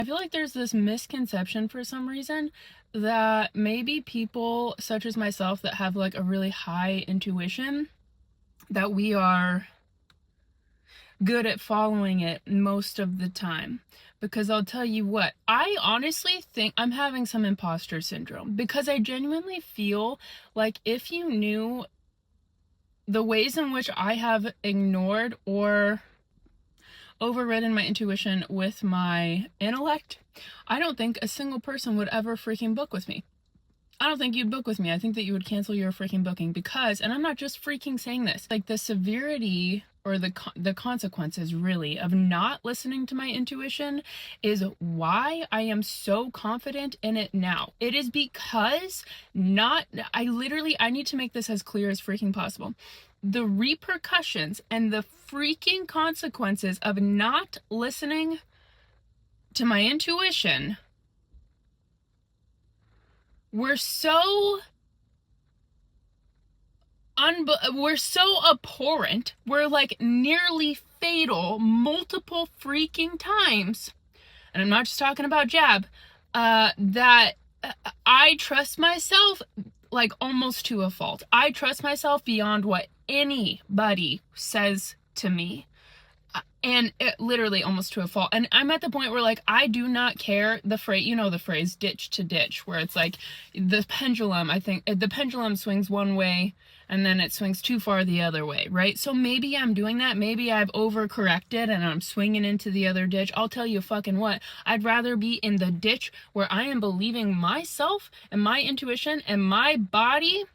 I feel like there's this misconception for some reason that maybe people such as myself that have like a really high intuition, that we are good at following it most of the time. Because I'll tell you what, I honestly think I'm having some imposter syndrome, because I genuinely feel like if you knew the ways in which I have ignored or overridden my intuition with my intellect, I don't think a single person would ever freaking book with me. I don't think you'd book with me. I think that you would cancel your freaking booking because, and I'm not just freaking saying this, like the severity or the consequences really of not listening to my intuition is why I am so confident in it now. It is because I need to make this as clear as freaking possible. The repercussions and the freaking consequences of not listening to my intuition were so abhorrent, we're like nearly fatal multiple freaking times, and I'm not just talking about jab, that I trust myself like almost to a fault. I trust myself beyond what anybody says to me. And it literally almost to a fault. And I'm at the point where like I do not care, the phrase ditch to ditch, where it's like the pendulum, I think the pendulum swings one way and then it swings too far the other way, right? So maybe I'm doing that. Maybe I've overcorrected and I'm swinging into the other ditch. I'll tell you fucking what, I'd rather be in the ditch where I am believing myself and my intuition and my body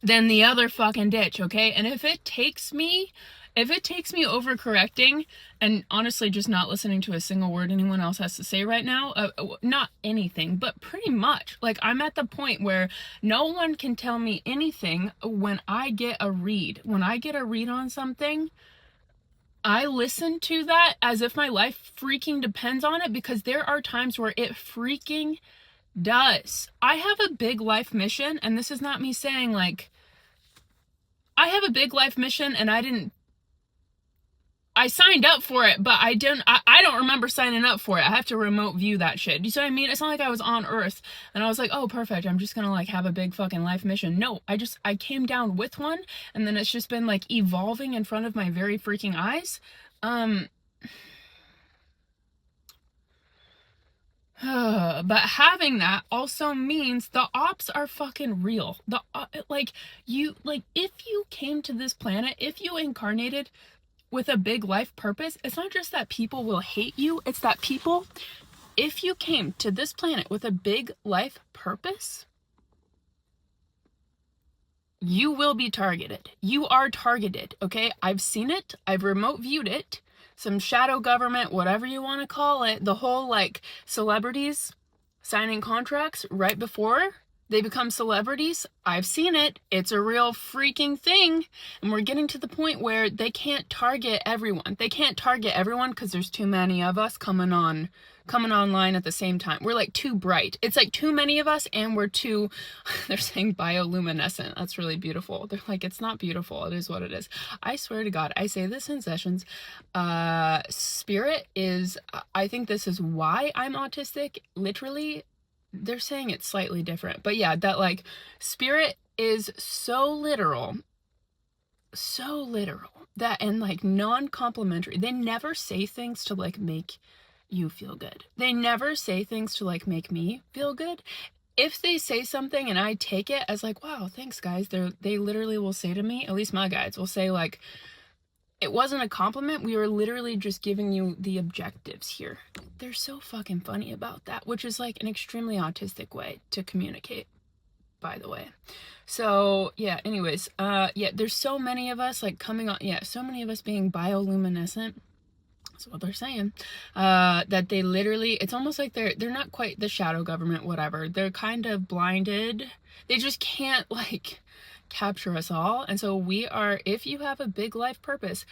than the other fucking ditch, okay? And if it takes me overcorrecting and honestly just not listening to a single word anyone else has to say right now, not anything, but pretty much, like I'm at the point where no one can tell me anything when I get a read. When I get a read on something, I listen to that as if my life freaking depends on it, because there are times where it freaking does. I have a big life mission, and this is not me saying like, I have a big life mission and I signed up for it, but I don't remember signing up for it. I have to remote view that shit. Do you see what I mean? It's not like I was on Earth and I was like, oh, perfect, I'm just gonna like have a big fucking life mission. No, I came down with one, and then it's just been like evolving in front of my very freaking eyes. But having that also means the ops are fucking real. If you came to this planet, if you incarnated with a big life purpose, it's not just that people will hate you, it's that people, if you came to this planet with a big life purpose, you will be targeted. You are targeted, okay? I've seen it, I've remote viewed it. Some shadow government, whatever you want to call it, the whole like celebrities signing contracts right before they become celebrities. I've seen it. It's a real freaking thing. And we're getting to the point where they can't target everyone. They can't target everyone because there's too many of us coming online at the same time. We're like too bright. It's like too many of us and we're too, they're saying bioluminescent. That's really beautiful. They're like, it's not beautiful. It is what it is. I swear to God, I say this in sessions. Spirit is, I think this is why I'm autistic. Literally, they're saying it's slightly different, but yeah, that like spirit is so literal that, and like non-complimentary. They never say things to like make you feel good. They never say things to like make me feel good. If they say something and I take it as like, wow, thanks guys, they literally will say to me, at least my guides will say like, it wasn't a compliment, we were literally just giving you the objectives here. They're so fucking funny about that, which is like an extremely autistic way to communicate, by the way. So yeah, anyways, yeah, there's so many of us like coming on, yeah, so many of us being bioluminescent. That's what they're saying. That they literally, it's almost like they're not quite the shadow government, whatever. They're kind of blinded. They just can't like capture us all. And so we are, if you have a big life purpose,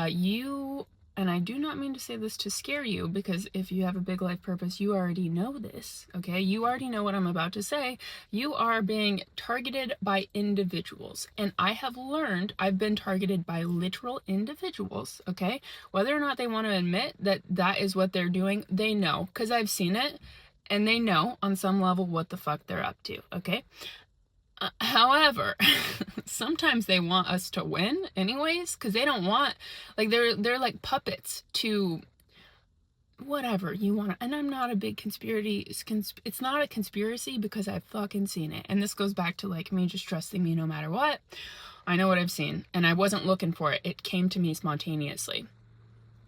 you and I do not mean to say this to scare you, because if you have a big life purpose, you already know this, okay? You already know what I'm about to say. You are being targeted by individuals, and I have learned I've been targeted by literal individuals, okay? Whether or not they want to admit that that is what they're doing, they know, because I've seen it, and they know on some level what the fuck they're up to, okay? However, sometimes they want us to win anyways, because they don't want, like, they're like puppets to whatever you want. And I'm not a big conspiracy, it's not a conspiracy because I've fucking seen it. And this goes back to like me just trusting me no matter what. I know what I've seen, and I wasn't looking for it. It came to me spontaneously.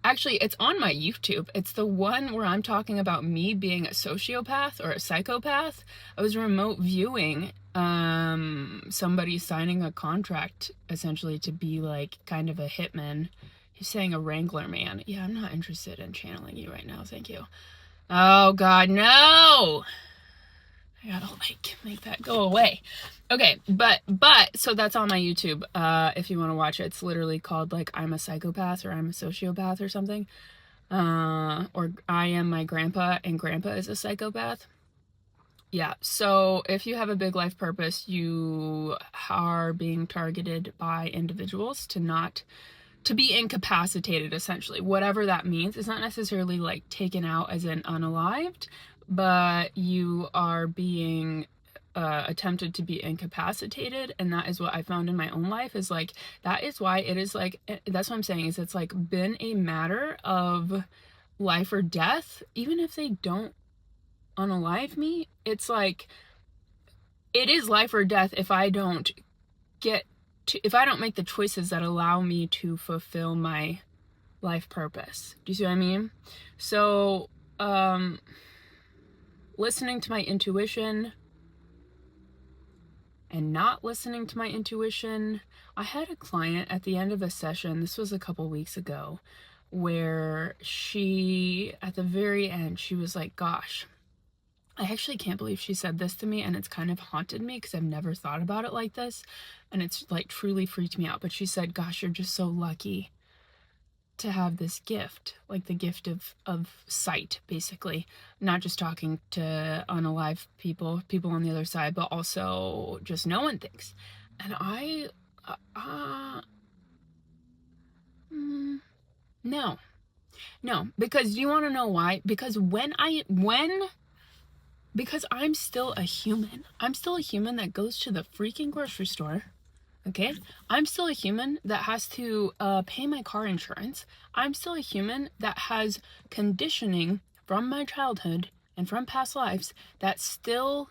Actually, it's on my YouTube. It's the one where I'm talking about me being a sociopath or a psychopath. I was remote viewing somebody signing a contract essentially to be like kind of a hitman. He's saying a wrangler man. Yeah, I'm not interested in channeling you right now. Thank you. Oh God, no. I gotta like make that go away. Okay, but so that's on my YouTube. If you want to watch it, it's literally called like I'm a psychopath or I'm a sociopath or something. Or I am my grandpa and grandpa is a psychopath. Yeah, so if you have a big life purpose, you are being targeted by individuals to be incapacitated, essentially. Whatever that means. It's not necessarily like taken out as in unalived, but you are being attempted to be incapacitated. And that is what I found in my own life, is like, that is why it is like, that's what I'm saying, is it's like been a matter of life or death. Even if they don't unalive me, it's like, it is life or death if I don't make the choices that allow me to fulfill my life purpose. Do you see what I mean? So, listening to my intuition and not listening to my intuition. I had a client at the end of a session, this was a couple weeks ago, where she, at the very end, she was like, gosh, I actually can't believe she said this to me, and it's kind of haunted me because I've never thought about it like this, and it's like truly freaked me out. But she said, gosh, you're just so lucky to have this gift, like the gift of sight, basically. Not just talking to unalive people on the other side, but also just knowing things. And no, because you want to know why? Because because I'm still a human. I'm still a human that goes to the freaking grocery store. Okay? I'm still a human that has to pay my car insurance. I'm still a human that has conditioning from my childhood and from past lives that still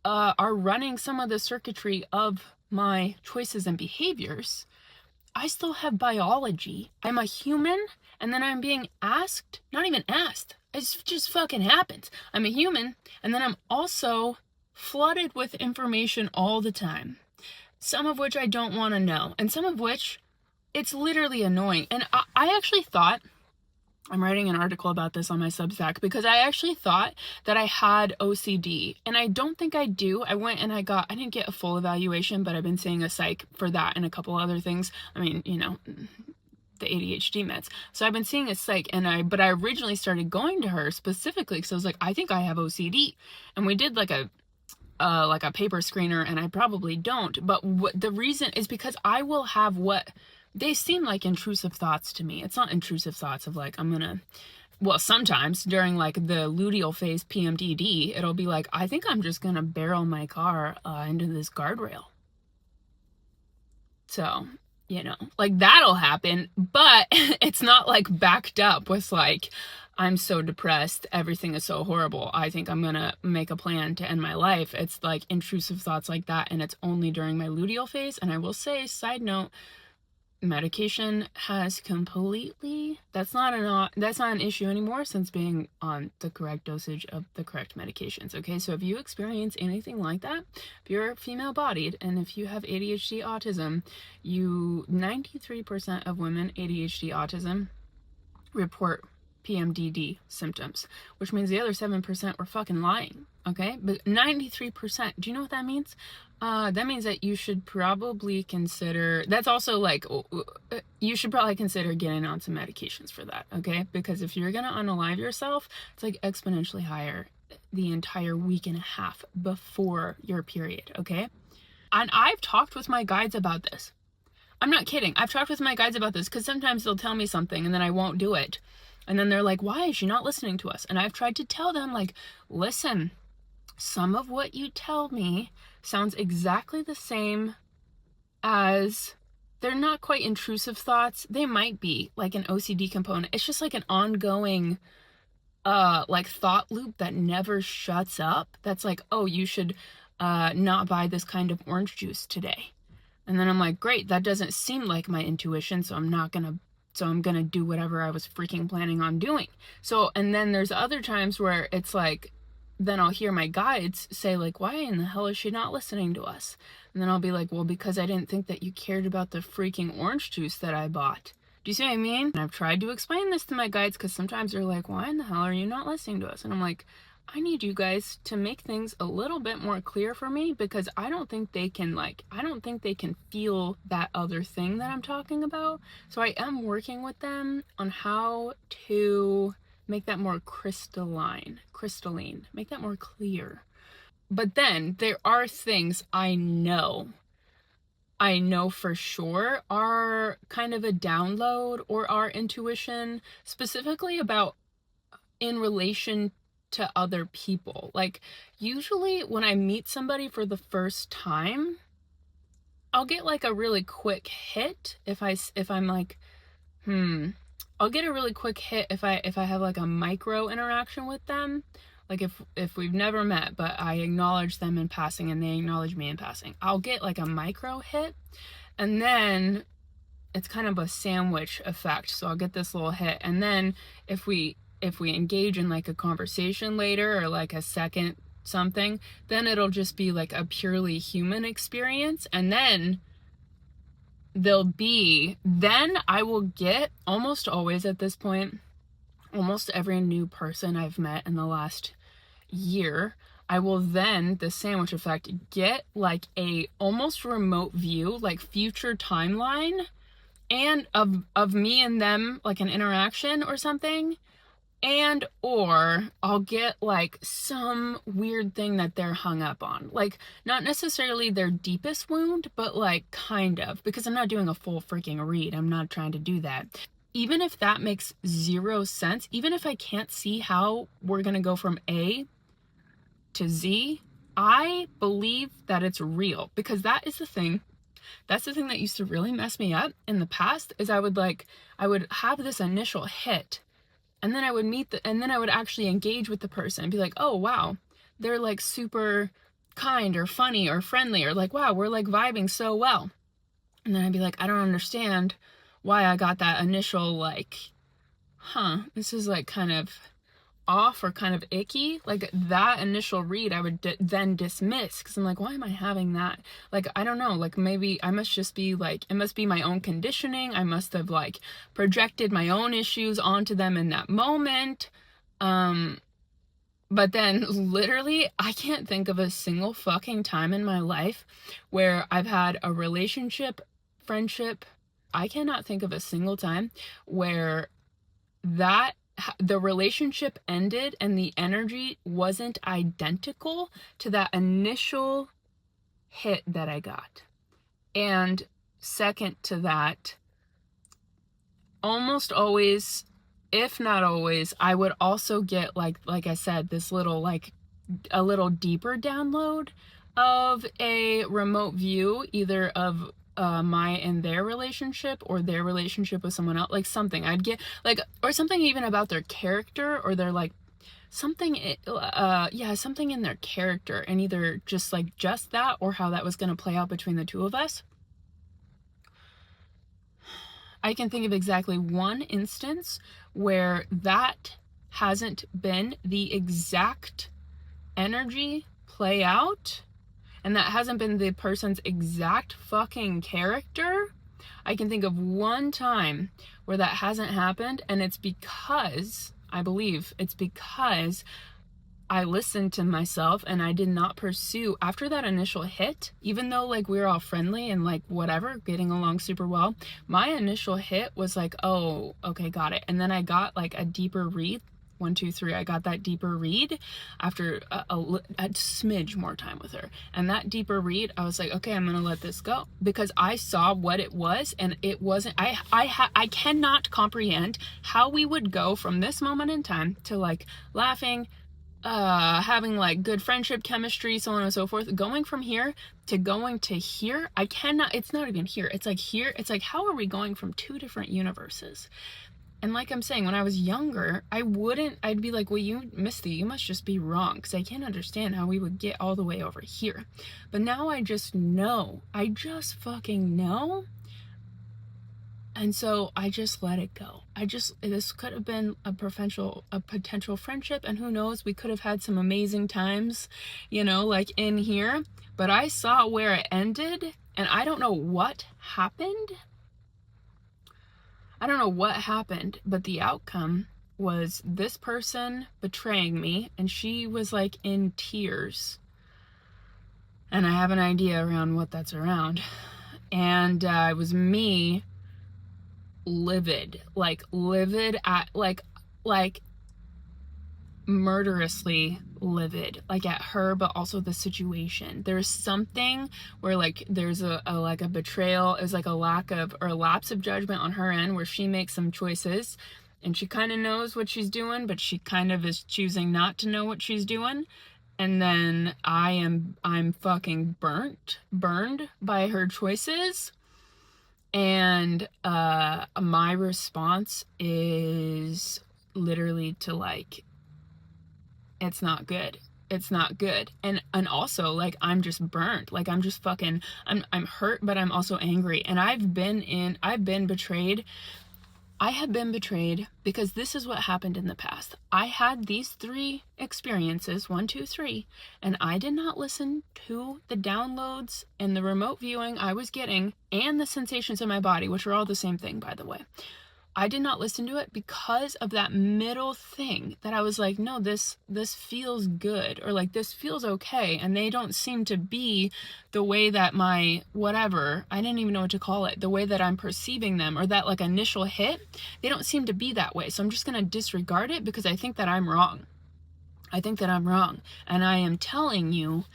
are running some of the circuitry of my choices and behaviors. I still have biology. I'm a human, and then I'm being asked, not even asked, it just fucking happens. I'm a human, and then I'm also flooded with information all the time. Some of which I don't want to know, and some of which it's literally annoying. And I actually thought, I'm writing an article about this on my Substack, because I actually thought that I had OCD, and I don't think I do. I went and I didn't get a full evaluation, but I've been seeing a psych for that and a couple other things. I mean, you know, the ADHD meds. So I've been seeing a psych, but I originally started going to her specifically because I was like, I think I have OCD. And we did like a paper screener, and I probably don't. But the reason is because I will have what they seem like intrusive thoughts to me. It's not intrusive thoughts of like, sometimes during like the luteal phase PMDD, it'll be like, I think I'm just gonna barrel my car into this guardrail. So, you know, like that'll happen, but it's not like backed up with like, I'm so depressed, everything is so horrible, I think I'm gonna make a plan to end my life. It's like intrusive thoughts like that, and it's only during my luteal phase. And I will say, side note, medication has completely, that's not an issue anymore since being on the correct dosage of the correct medications. Okay, so if you experience anything like that, if you're female bodied and if you have ADHD autism, 93% of women ADHD autism report PMDD symptoms, which means the other 7% were fucking lying, okay? But 93%, do you know what that means? That means that you should probably consider, that's also like, you should probably consider getting on some medications for that, okay? Because if you're gonna unalive yourself, it's like exponentially higher the entire week and a half before your period, okay? And I've talked with my guides about this. I'm not kidding. I've talked with my guides about this because sometimes they'll tell me something and then I won't do it. And then they're like, why is she not listening to us? And I've tried to tell them, like, listen, some of what you tell me sounds exactly the same as, they're not quite intrusive thoughts. They might be like an OCD component. It's just like an ongoing like thought loop that never shuts up. That's like, oh, you should not buy this kind of orange juice today. And then I'm like, great, that doesn't seem like my intuition, so I'm gonna do whatever I was freaking planning on doing. So, and then there's other times where it's like, then I'll hear my guides say like, why in the hell is she not listening to us? And then I'll be like, well, because I didn't think that you cared about the freaking orange juice that I bought. Do you see what I mean? And I've tried to explain this to my guides because sometimes they're like, why in the hell are you not listening to us? And I'm like, I need you guys to make things a little bit more clear for me, because I don't think they can feel that other thing that I'm talking about. So I am working with them on how to make that more crystalline, make that more clear. But then there are things I know for sure are kind of a download or our intuition, specifically about in relation to other people. Like, usually when I meet somebody for the first time, I'll get like a really quick hit if I'm like, I'll get a really quick hit if I have like a micro interaction with them. Like if we've never met, but I acknowledge them in passing and they acknowledge me in passing, I'll get like a micro hit, and then it's kind of a sandwich effect. So I'll get this little hit, and then if we engage in like a conversation later or like a second something, then it'll just be like a purely human experience. And then I will get, almost always at this point, almost every new person I've met in the last year, I will then, the sandwich effect, get like a almost remote view, like future timeline, and of me and them, like an interaction or something. And or I'll get like some weird thing that they're hung up on, like not necessarily their deepest wound, but like kind of, because I'm not doing a full freaking read. I'm not trying to do that. Even if that makes zero sense, even if I can't see how we're gonna go from A to Z, I believe that it's real, because that is the thing. That's the thing that used to really mess me up in the past, is I would have this initial hit, and then I would and then I would actually engage with the person and be like, oh wow, they're like super kind or funny or friendly, or like, wow, we're like vibing so well. And then I'd be like, I don't understand why I got that initial like, this is like kind of off or kind of icky. Like that initial read I would then dismiss, because I'm like, why am I having that? Like, I don't know, like maybe I must just be like, it must be my own conditioning. I must have like projected my own issues onto them in that moment. But then literally I can't think of a single fucking time in my life where I've had a relationship, friendship, I cannot think of a single time where the relationship ended and the energy wasn't identical to that initial hit that I got. And second to that, almost always, if not always, I would also get like I said, this little like a little deeper download of a remote view, either of my and their relationship, or their relationship with someone else, like something I'd get, like, or something even about their character, or their like something something in their character, and either just that, or how that was going to play out between the two of us. I can think of exactly one instance where that hasn't been the exact energy play out, and that hasn't been the person's exact fucking character. I can think of one time where that hasn't happened, and it's because I believe it's because I listened to myself and I did not pursue after that initial hit, even though like we were all friendly and like whatever, getting along super well. My initial hit was like, oh, okay, got it. And then I got like a deeper read. 1, 2, 3. I got that deeper read after a smidge more time with her. And that deeper read, I was like, okay, I'm going to let this go because I saw what it was and it wasn't, I cannot comprehend how we would go from this moment in time to like laughing, having like good friendship, chemistry, so on and so forth, going from here to going to here. I cannot, it's not even here. It's like here. It's like, how are we going from 2 different universes? And like I'm saying, when I was younger, I'd be like, well, you, Misty, you must just be wrong because I can't understand how we would get all the way over here. But now I just know. I just fucking know. And so I just let it go. This could have been a potential friendship, and who knows, we could have had some amazing times, you know, like in here. But I saw where it ended, and I don't know what happened. But the outcome was this person betraying me, and she was like in tears. And I have an idea around what that's around. And it was me livid at like murderously livid, like at her, but also the situation. There's something where like there's a betrayal, is like a lack of or a lapse of judgment on her end where she makes some choices and she kind of knows what she's doing, but she kind of is choosing not to know what she's doing. And then I'm fucking burned by her choices. And my response is literally to like, it's not good. And also like, I'm just burnt. Like I'm just fucking, I'm hurt, but I'm also angry. And I have been betrayed because this is what happened in the past. I had these 3 experiences, 1, 2, 3, and I did not listen to the downloads and the remote viewing I was getting and the sensations in my body, which are all the same thing, by the way. I did not listen to it because of that middle thing that I was like, no, this feels good, or like this feels okay, and they don't seem to be the way that my whatever, I didn't even know what to call it, the way that I'm perceiving them, or that like initial hit, they don't seem to be that way. So I'm just going to disregard it because I think that I'm wrong. And I am telling you,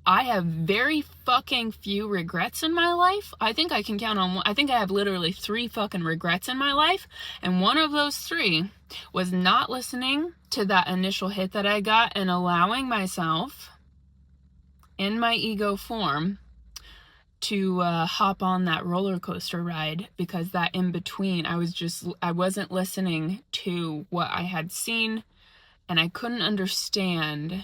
I have very fucking few regrets in my life. I think I can count on one. I think I have literally 3 fucking regrets in my life. And one of those 3 was not listening to that initial hit that I got and allowing myself in my ego form to hop on that roller coaster ride, because that in between, I wasn't listening to what I had seen, and I couldn't understand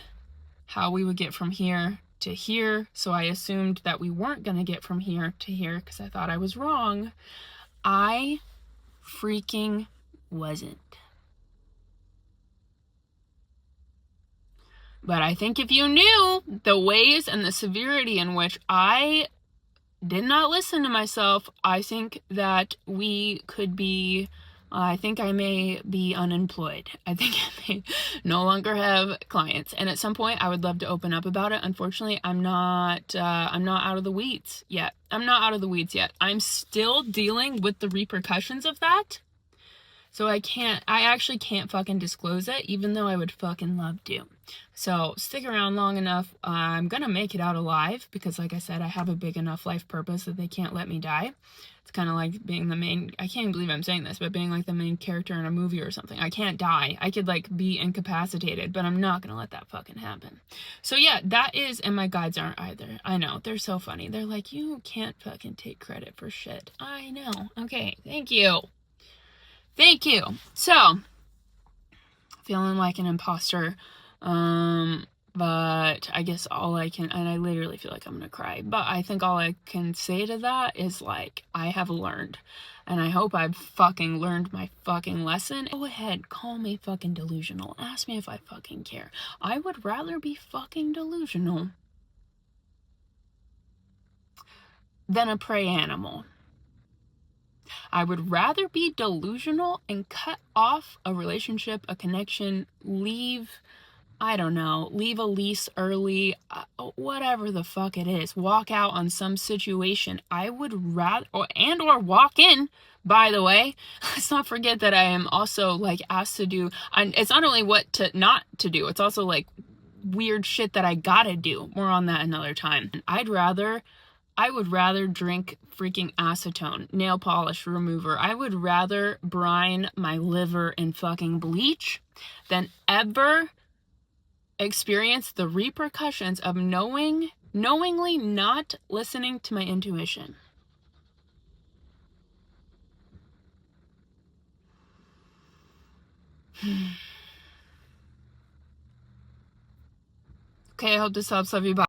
how we would get from here to here, so I assumed that we weren't going to get from here to here because I thought I was wrong. I freaking wasn't. But I think if you knew the ways and the severity in which I did not listen to myself, I think that we could be, I think I may be unemployed. I think I may no longer have clients. And at some point I would love to open up about it. Unfortunately, I'm not out of the weeds yet. I'm still dealing with the repercussions of that. So I actually can't fucking disclose it, even though I would fucking love to. So stick around long enough. I'm gonna make it out alive because, like I said, I have a big enough life purpose that they can't let me die. It's kind of like being the main, I can't believe I'm saying this, but being like the main character in a movie or something. I can't die. I could like be incapacitated, but I'm not gonna let that fucking happen. So yeah, that is, and my guides aren't either. I know, they're so funny. They're like, you can't fucking take credit for shit. I know. Okay, thank you. So, feeling like an imposter, but I guess all I can, and I literally feel like I'm gonna cry, but I think all I can say to that is like, I have learned, and I hope I've fucking learned my fucking lesson. Go ahead, call me fucking delusional, ask me if I fucking care. I would rather be fucking delusional than a prey animal. I would rather be delusional and cut off a relationship, a connection, leave a lease early, whatever the fuck it is, walk out on some situation. I would rather, or walk in, by the way. Let's not forget that I am also like asked to do, and it's not only what to not to do, it's also like weird shit that I gotta do. More on that another time. I would rather drink freaking acetone, nail polish remover. I would rather brine my liver in fucking bleach than ever experience the repercussions of knowingly not listening to my intuition. Okay, I hope this helps. Love you. Bye.